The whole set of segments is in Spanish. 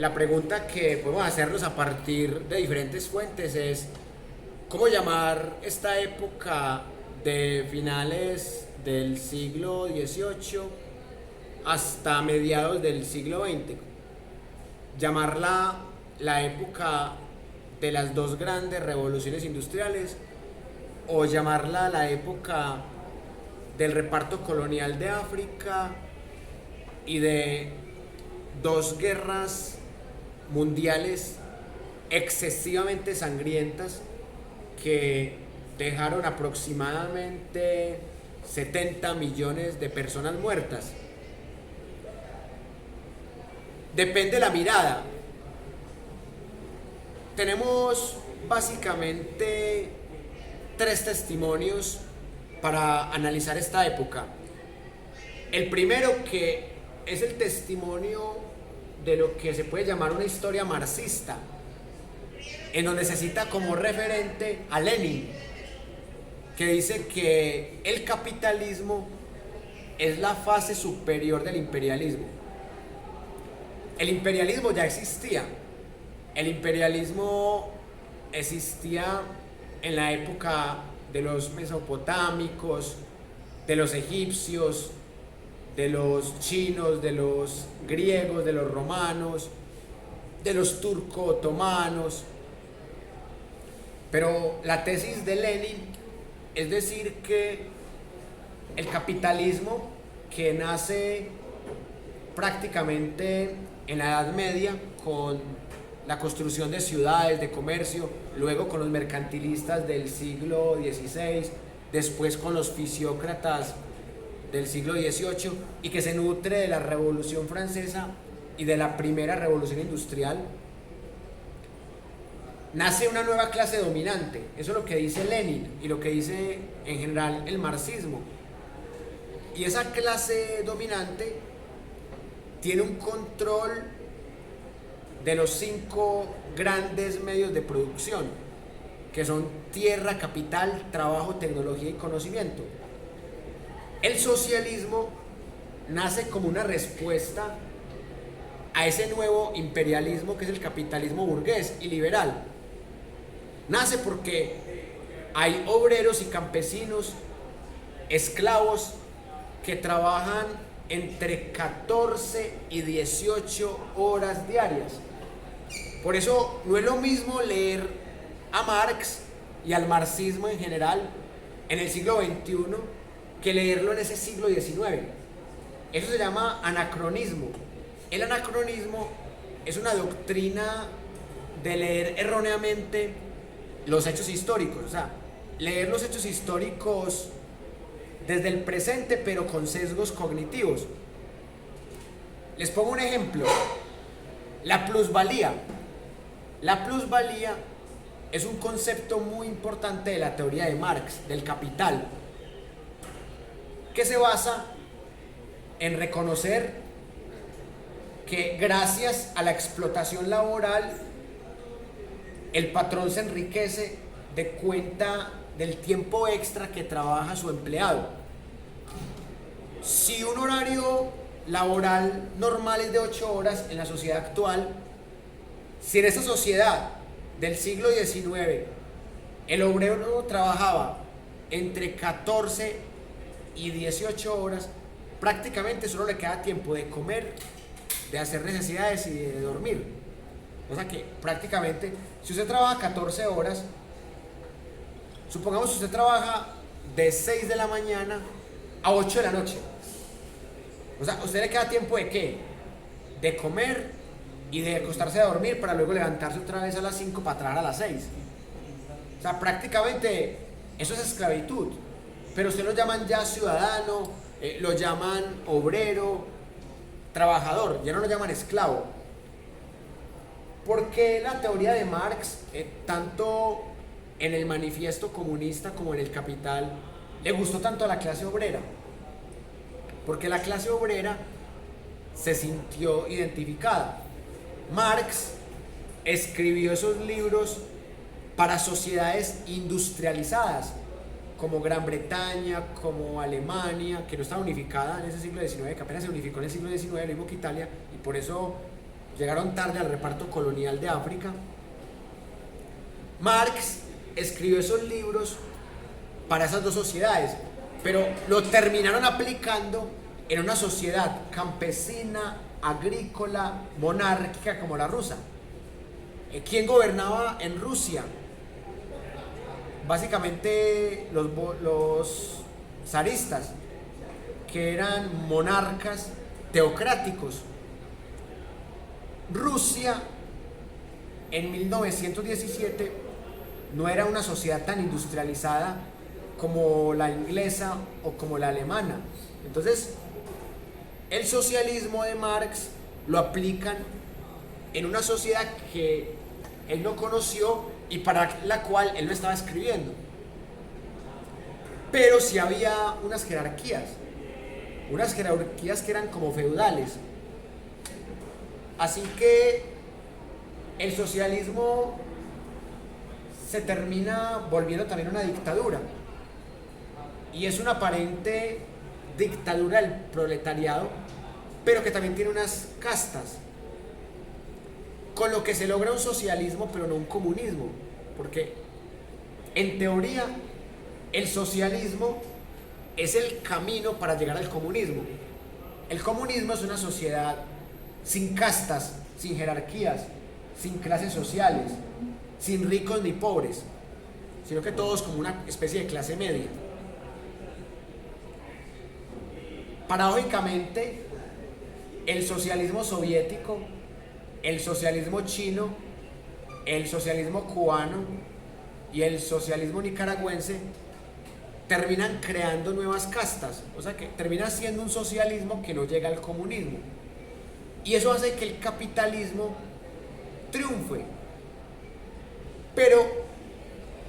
la pregunta que podemos hacernos a partir de diferentes fuentes es, ¿cómo llamar esta época de finales del siglo XVIII hasta mediados del siglo XX? Llamarla la época de las dos grandes revoluciones industriales o llamarla la época del reparto colonial de África y de dos guerras mundiales excesivamente sangrientas que dejaron aproximadamente 70 millones de personas muertas. Depende de la mirada. Tenemos básicamente tres testimonios para analizar esta época. El primero, que es el testimonio de lo que se puede llamar una historia marxista, en donde se cita como referente a Lenin, que dice que el capitalismo es la fase superior del imperialismo. El imperialismo ya existía. El imperialismo existía en la época de los mesopotámicos, de los egipcios, de los chinos, de los griegos, de los romanos, de los turco-otomanos. Pero la tesis de Lenin es decir que el capitalismo, que nace prácticamente en la Edad Media con la construcción de ciudades, de comercio, luego con los mercantilistas del siglo XVI, después con los fisiócratas del siglo XVIII, y que se nutre de la Revolución Francesa y de la primera revolución industrial, nace una nueva clase dominante. Eso es lo que dice Lenin y lo que dice en general el marxismo. Y esa clase dominante tiene un control de los 5 grandes medios de producción, que son tierra, capital, trabajo, tecnología y conocimiento. El socialismo nace como una respuesta a ese nuevo imperialismo que es el capitalismo burgués y liberal. Nace porque hay obreros y campesinos, esclavos, que trabajan entre 14 y 18 horas diarias. Por eso no es lo mismo leer a Marx y al marxismo en general en el siglo XXI que leerlo en ese siglo XIX. Eso se llama anacronismo. El anacronismo es una doctrina de leer erróneamente los hechos históricos, o sea, leer los hechos históricos desde el presente pero con sesgos cognitivos. Les pongo un ejemplo: la plusvalía. La plusvalía es un concepto muy importante de la teoría de Marx, del capital, que se basa en reconocer que gracias a la explotación laboral el patrón se enriquece de cuenta del tiempo extra que trabaja su empleado. Si un horario laboral normal es de 8 horas en la sociedad actual, si en esa sociedad del siglo XIX el obrero trabajaba entre 14 y 18 horas, prácticamente solo le queda tiempo de comer, de hacer necesidades y de dormir. O sea que prácticamente, si usted trabaja 14 horas, supongamos que usted trabaja de 6 de la mañana a 8 de la noche. O sea, a usted le queda tiempo de ¿qué? De comer y de acostarse a dormir para luego levantarse otra vez a las 5 para trabajar a las 6. O sea, prácticamente eso es esclavitud. Pero usted lo llaman ya ciudadano, lo llaman obrero, trabajador, ya no lo llaman esclavo. ¿Por qué la teoría de Marx, tanto en el manifiesto comunista como en el Capital, le gustó tanto a la clase obrera? Porque la clase obrera se sintió identificada. Marx escribió esos libros para sociedades industrializadas, como Gran Bretaña, como Alemania, que no estaba unificada en ese siglo XIX, que apenas se unificó en el siglo XIX, lo mismo que Italia, y por eso llegaron tarde al reparto colonial de África. Marx escribió esos libros para esas dos sociedades, pero lo terminaron aplicando en una sociedad campesina, agrícola, monárquica como la rusa. ¿Quién gobernaba en Rusia? Básicamente los zaristas, que eran monarcas teocráticos. Rusia en 1917 no era una sociedad tan industrializada como la inglesa o como la alemana. Entonces, el socialismo de Marx lo aplican en una sociedad que él no conoció y para la cual él no estaba escribiendo. Pero sí había unas jerarquías que eran como feudales. Así que el socialismo se termina volviendo también una dictadura. Y es una aparente dictadura del proletariado, pero que también tiene unas castas. Con lo que se logra un socialismo, pero no un comunismo. Porque en teoría el socialismo es el camino para llegar al comunismo. El comunismo es una sociedad sin castas, sin jerarquías, sin clases sociales, sin ricos ni pobres, sino que todos como una especie de clase media. Paradójicamente, el socialismo soviético, el socialismo chino, el socialismo cubano y el socialismo nicaragüense terminan creando nuevas castas, o sea que termina siendo un socialismo que no llega al comunismo. Y eso hace que el capitalismo triunfe. Pero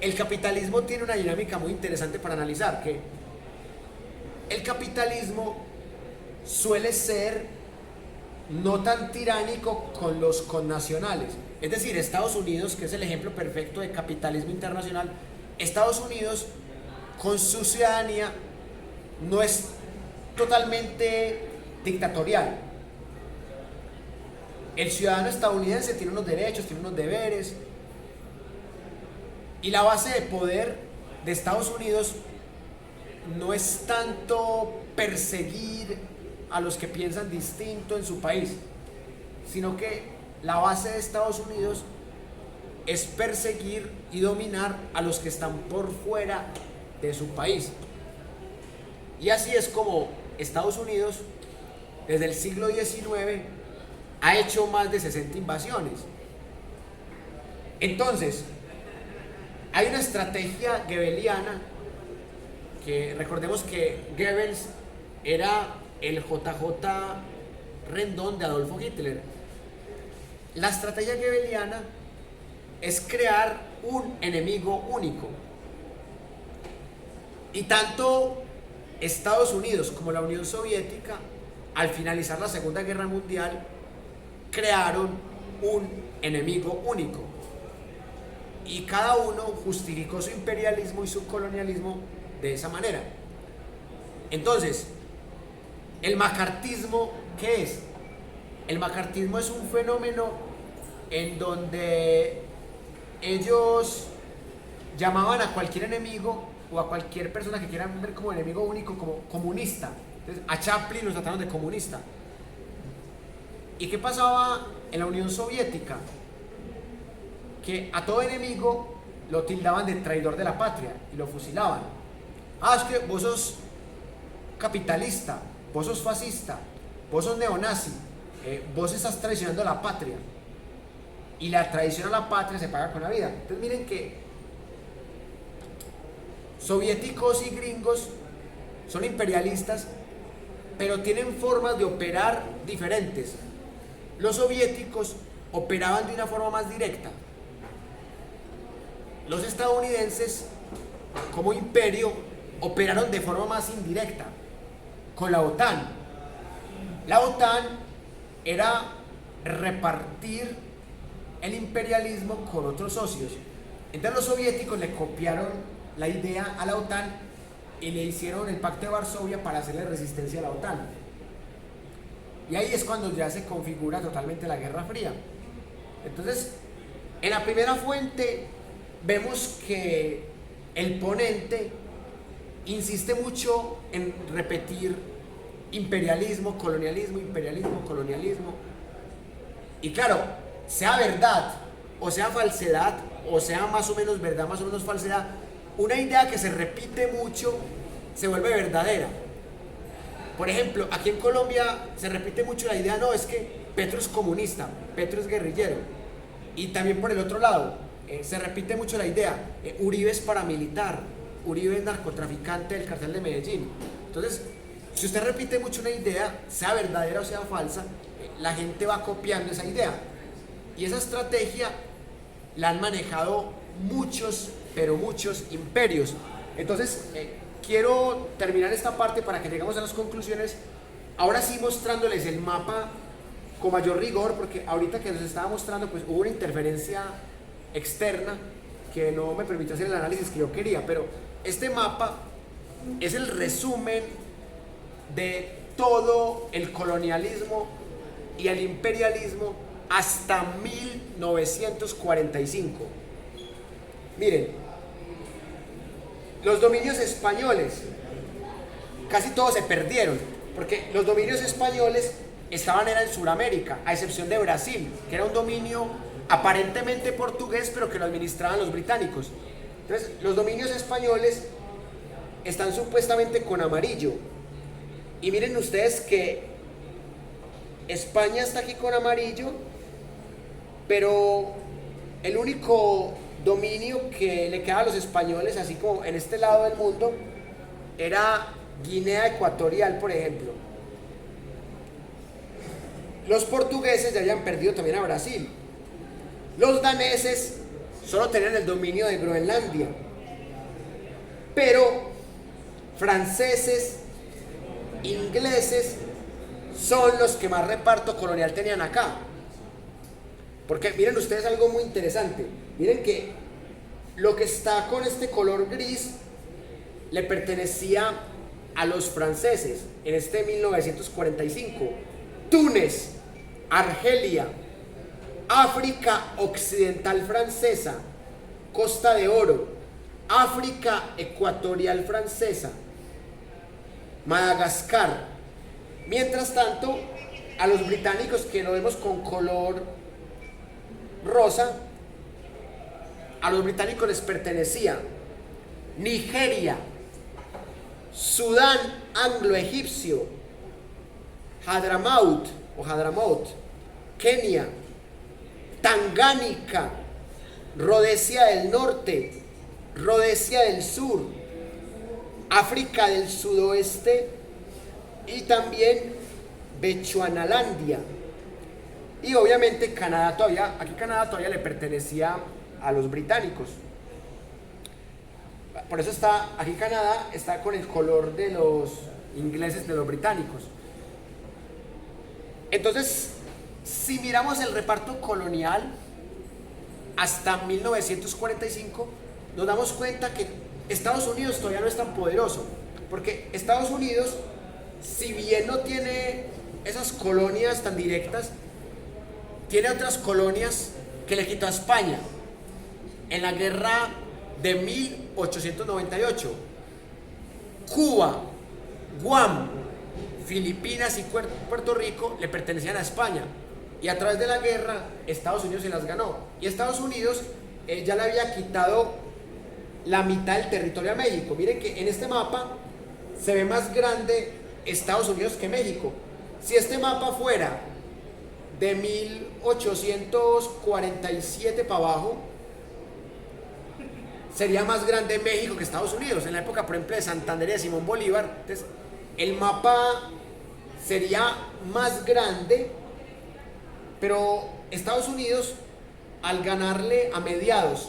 el capitalismo tiene una dinámica muy interesante para analizar, que el capitalismo suele ser no tan tiránico con los connacionales. Es decir, Estados Unidos, que es el ejemplo perfecto de capitalismo internacional, Estados Unidos con su ciudadanía no es totalmente dictatorial. El ciudadano estadounidense tiene unos derechos, tiene unos deberes, y la base de poder de Estados Unidos no es tanto perseguir a los que piensan distinto en su país, sino que la base de Estados Unidos es perseguir y dominar a los que están por fuera de su país. Y así es como Estados Unidos desde el siglo XIX ha hecho más de 60 invasiones. Entonces, hay una estrategia goebbeliana, que recordemos que Goebbels era el JJ Rendón de Adolfo Hitler. La estrategia goebbeliana es crear un enemigo único. Y tanto Estados Unidos como la Unión Soviética, al finalizar la Segunda Guerra Mundial, crearon un enemigo único. Y cada uno justificó su imperialismo y su colonialismo de esa manera. Entonces, ¿el macartismo qué es? El macartismo es un fenómeno en donde ellos llamaban a cualquier enemigo o a cualquier persona que quieran ver como enemigo único como comunista. Entonces, a Chaplin lo trataron de comunista. ¿Y qué pasaba en la Unión Soviética? Que a todo enemigo lo tildaban de traidor de la patria y lo fusilaban. Es que vos sos capitalista, vos sos fascista, vos sos neonazi, vos estás traicionando a la patria. Y la traición a la patria se paga con la vida. Entonces miren que soviéticos y gringos son imperialistas, pero tienen formas de operar diferentes. Los soviéticos operaban de una forma más directa. Los estadounidenses, como imperio, operaron de forma más indirecta, con la OTAN. La OTAN era repartir el imperialismo con otros socios. Entonces los soviéticos le copiaron la idea a la OTAN y le hicieron el Pacto de Varsovia para hacerle resistencia a la OTAN. Y ahí es cuando ya se configura totalmente la Guerra Fría. Entonces, en la primera fuente vemos que el ponente insiste mucho en repetir imperialismo, colonialismo. Y claro, sea verdad o sea falsedad, o sea más o menos verdad, más o menos falsedad, una idea que se repite mucho se vuelve verdadera. Por ejemplo, aquí en Colombia se repite mucho la idea, no, es que Petro es comunista, Petro es guerrillero. Y también por el otro lado, se repite mucho la idea, Uribe es paramilitar, Uribe es narcotraficante del cartel de Medellín. Entonces, si usted repite mucho una idea, sea verdadera o sea falsa, la gente va copiando esa idea. Y esa estrategia la han manejado muchos, pero muchos imperios. Entonces, quiero terminar esta parte para que lleguemos a las conclusiones. Ahora sí mostrándoles el mapa con mayor rigor, porque ahorita que nos estaba mostrando, pues hubo una interferencia externa que no me permitió hacer el análisis que yo quería, pero este mapa es el resumen de todo el colonialismo y el imperialismo hasta 1945. Miren, los dominios españoles casi todos se perdieron, porque los dominios españoles era en Sudamérica, a excepción de Brasil, que era un dominio aparentemente portugués, pero que lo administraban los británicos. Entonces, los dominios españoles están supuestamente con amarillo. Y miren ustedes que España está aquí con amarillo, pero el único dominio que le quedaba a los españoles, así como en este lado del mundo, era Guinea Ecuatorial, por ejemplo. Los portugueses ya habían perdido también a Brasil. Los daneses solo tenían el dominio de Groenlandia. Pero franceses, ingleses, son los que más reparto colonial tenían acá. Porque miren ustedes algo muy interesante. Miren que lo que está con este color gris le pertenecía a los franceses en este 1945. Túnez, Argelia, África Occidental Francesa, Costa de Oro, África Ecuatorial Francesa, Madagascar. Mientras tanto, a los británicos, que lo vemos con color rosa, a los británicos les pertenecía Nigeria, Sudán anglo-egipcio, Hadramaut, Kenia, Tangánica, Rodesia del Norte, Rodesia del Sur, África del Sudoeste y también Bechuanalandia. Y obviamente Canadá todavía le pertenecía a los británicos. Por eso aquí Canadá está con el color de los ingleses, de los británicos. Entonces, si miramos el reparto colonial hasta 1945, nos damos cuenta que Estados Unidos todavía no es tan poderoso, porque Estados Unidos, si bien no tiene esas colonias tan directas, tiene otras colonias que le quitó a España en la guerra de 1898. Cuba, Guam, Filipinas y Puerto Rico le pertenecían a España, y a través de la guerra Estados Unidos se las ganó, y Estados Unidos ya le había quitado la mitad del territorio a México. Miren que en este mapa se ve más grande Estados Unidos que México. Si este mapa fuera de 1847 para abajo, sería más grande México que Estados Unidos. En la época, por ejemplo, de Santander y de Simón Bolívar, entonces el mapa sería más grande, pero Estados Unidos, al ganarle a mediados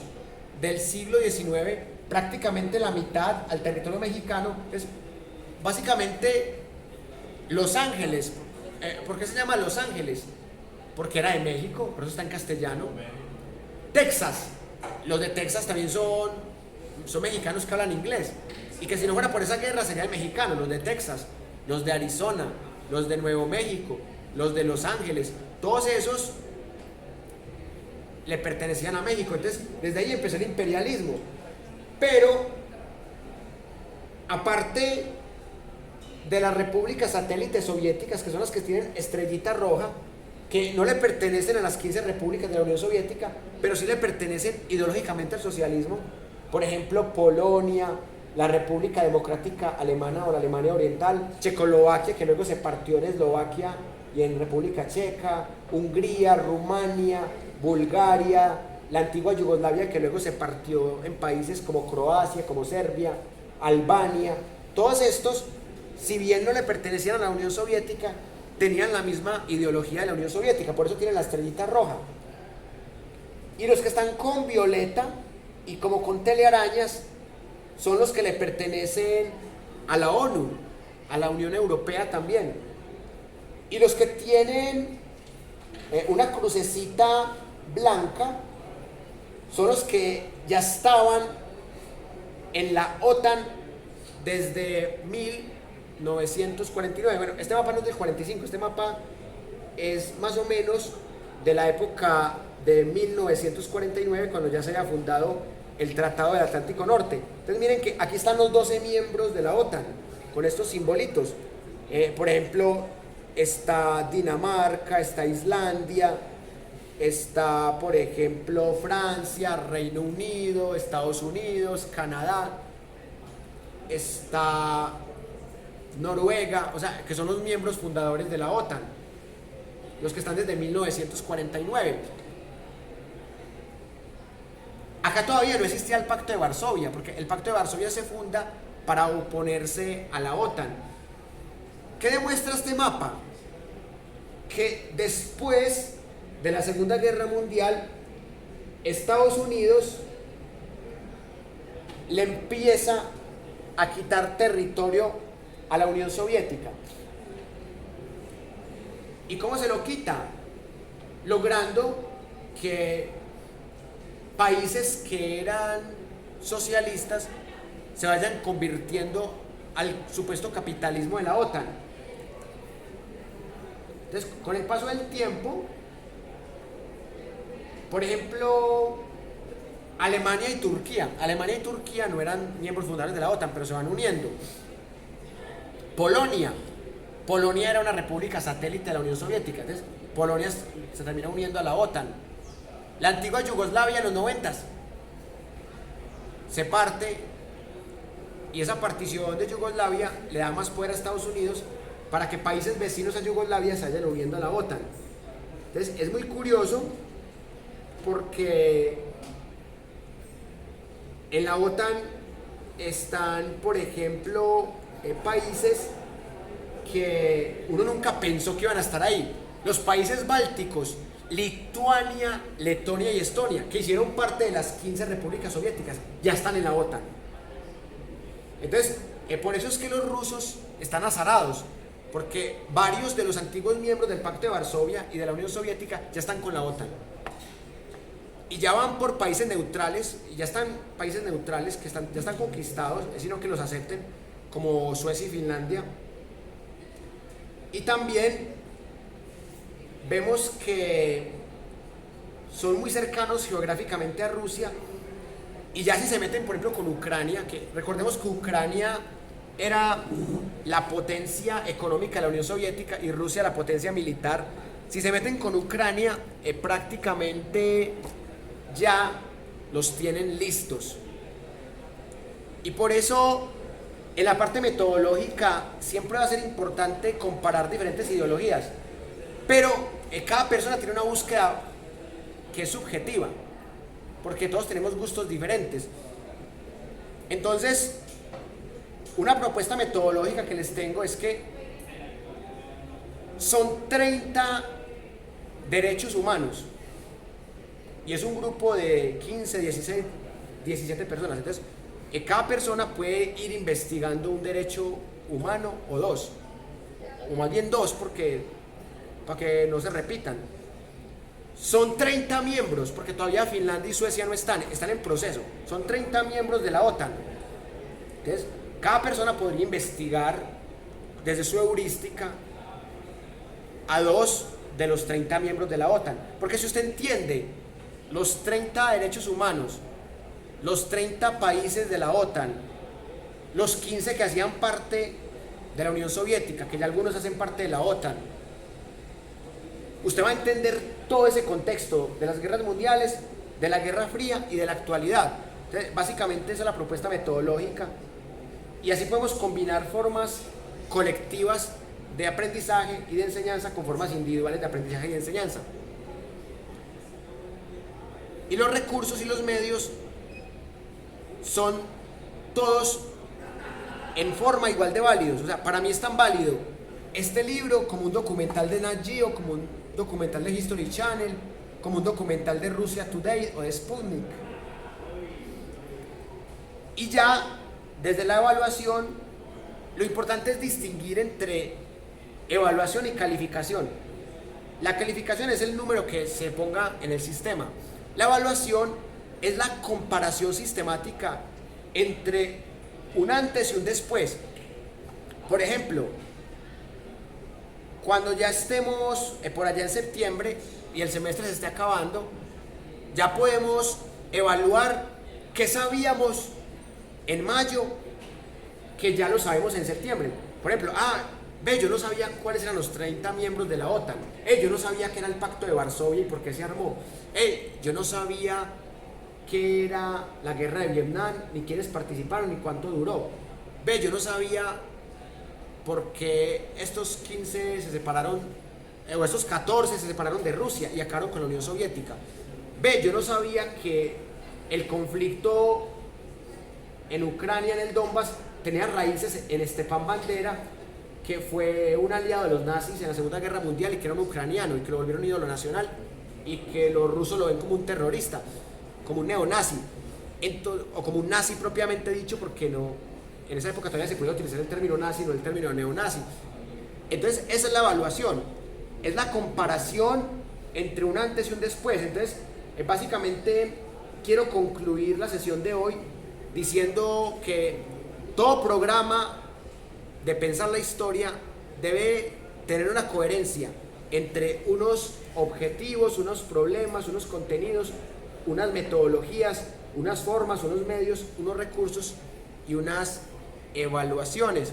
del siglo XIX prácticamente la mitad al territorio mexicano, es básicamente Los Ángeles. ¿Por qué se llama Los Ángeles? Porque era de México, por eso está en castellano. Texas, los de Texas también son mexicanos que hablan inglés, y que si no fuera por esa guerra serían mexicanos, los de Texas, los de Arizona, los de Nuevo México, los de Los Ángeles, todos esos le pertenecían a México. Entonces, desde ahí empezó el imperialismo. Pero, aparte de las repúblicas satélites soviéticas, que son las que tienen estrellita roja, que no le pertenecen a las 15 repúblicas de la Unión Soviética, pero sí le pertenecen ideológicamente al socialismo. Por ejemplo, Polonia, la República Democrática Alemana o la Alemania Oriental, Checoslovaquia, que luego se partió en Eslovaquia y en República Checa, Hungría, Rumania, Bulgaria, la antigua Yugoslavia, que luego se partió en países como Croacia, como Serbia, Albania. Todos estos, si bien no le pertenecían a la Unión Soviética, tenían la misma ideología de la Unión Soviética, por eso tienen la estrellita roja. Y los que están con violeta y como con telearañas son los que le pertenecen a la ONU, a la Unión Europea también. Y los que tienen una crucecita blanca son los que ya estaban en la OTAN desde 1949. Bueno, este mapa no es del 45, este mapa es más o menos de la época de 1949, cuando ya se había fundado el Tratado del Atlántico Norte. Entonces miren que aquí están los 12 miembros de la OTAN, con estos simbolitos. Por ejemplo, está Dinamarca, está Islandia, está, por ejemplo, Francia, Reino Unido, Estados Unidos, Canadá, está Noruega, o sea, que son los miembros fundadores de la OTAN, los que están desde 1949. Acá todavía no existía el Pacto de Varsovia, porque el Pacto de Varsovia se funda para oponerse a la OTAN. ¿Qué demuestra este mapa? Que después de la Segunda Guerra Mundial, Estados Unidos le empieza a quitar territorio a la Unión Soviética. ¿Y cómo se lo quita? Logrando que países que eran socialistas se vayan convirtiendo al supuesto capitalismo de la OTAN. Entonces, con el paso del tiempo, por ejemplo, Alemania y Turquía no eran miembros fundadores de la OTAN, pero se van uniendo. Polonia era una república satélite de la Unión Soviética, entonces Polonia se termina uniendo a la OTAN. La antigua Yugoslavia en los 90 se parte, y esa partición de Yugoslavia le da más poder a Estados Unidos para que países vecinos a Yugoslavia se vayan uniendo a la OTAN. Entonces es muy curioso porque en la OTAN están, por ejemplo, países que uno nunca pensó que iban a estar ahí. Los países bálticos, Lituania, Letonia y Estonia, que hicieron parte de las 15 repúblicas soviéticas, ya están en la OTAN. Entonces, por eso es que los rusos están azarados, porque varios de los antiguos miembros del Pacto de Varsovia y de la Unión Soviética ya están con la OTAN. Y ya van por países neutrales, y ya están países neutrales que ya están conquistados, es sino que los acepten, como Suecia y Finlandia. Y también vemos que son muy cercanos geográficamente a Rusia, y ya si se meten, por ejemplo, con Ucrania, que recordemos que Ucrania era la potencia económica de la Unión Soviética y Rusia la potencia militar. Si se meten con Ucrania, prácticamente ya los tienen listos. Y por eso, en la parte metodológica, siempre va a ser importante comparar diferentes ideologías. Pero cada persona tiene una búsqueda que es subjetiva, porque todos tenemos gustos diferentes. Entonces, una propuesta metodológica que les tengo es que son 30 derechos humanos y es un grupo de 15, 16, 17 personas. Entonces, cada persona puede ir investigando un derecho humano o dos, o más bien dos, para que no se repitan. Son 30 miembros, porque todavía Finlandia y Suecia no están en proceso. Son 30 miembros de la OTAN. Entonces, cada persona podría investigar desde su heurística a 2 de los 30 miembros de la OTAN. Porque si usted entiende los 30 derechos humanos, los 30 países de la OTAN, los 15 que hacían parte de la Unión Soviética, que ya algunos hacen parte de la OTAN, usted va a entender todo ese contexto de las guerras mundiales, de la Guerra Fría y de la actualidad. Entonces, básicamente esa es la propuesta metodológica, y así podemos combinar formas colectivas de aprendizaje y de enseñanza con formas individuales de aprendizaje y de enseñanza. Y los recursos y los medios son todos en forma igual de válidos. O sea, para mí es tan válido este libro como un documental de Nat Geo, como un documental de History Channel, como un documental de Russia Today o de Sputnik. Y ya desde la evaluación, lo importante es distinguir entre evaluación y calificación. La calificación es el número que se ponga en el sistema. La evaluación es la comparación sistemática entre un antes y un después. Por ejemplo, cuando ya estemos por allá en septiembre y el semestre se esté acabando, ya podemos evaluar qué sabíamos en mayo que ya lo sabemos en septiembre. Por ejemplo, yo no sabía cuáles eran los 30 miembros de la OTAN. Yo no sabía qué era el Pacto de Varsovia y por qué se armó. Yo no sabía qué era la guerra de Vietnam, ni quiénes participaron, ni cuánto duró. Yo no sabía por qué estos 15 se separaron, o estos 14 se separaron de Rusia y acabaron con la Unión Soviética. Yo no sabía que el conflicto en Ucrania, en el Donbass, tenía raíces en Stepan Bandera, que fue un aliado de los nazis en la Segunda Guerra Mundial y que era un ucraniano y que lo volvieron ídolo nacional y que los rusos lo ven como un terrorista, como un neonazi, o como un nazi propiamente dicho, porque no, en esa época todavía se podía utilizar el término nazi, no el término neonazi. Entonces esa es la evaluación, es la comparación entre un antes y un después. Entonces básicamente quiero concluir la sesión de hoy diciendo que todo programa de pensar la historia debe tener una coherencia entre unos objetivos, unos problemas, unos contenidos, unas metodologías, unas formas, unos medios, unos recursos y unas evaluaciones.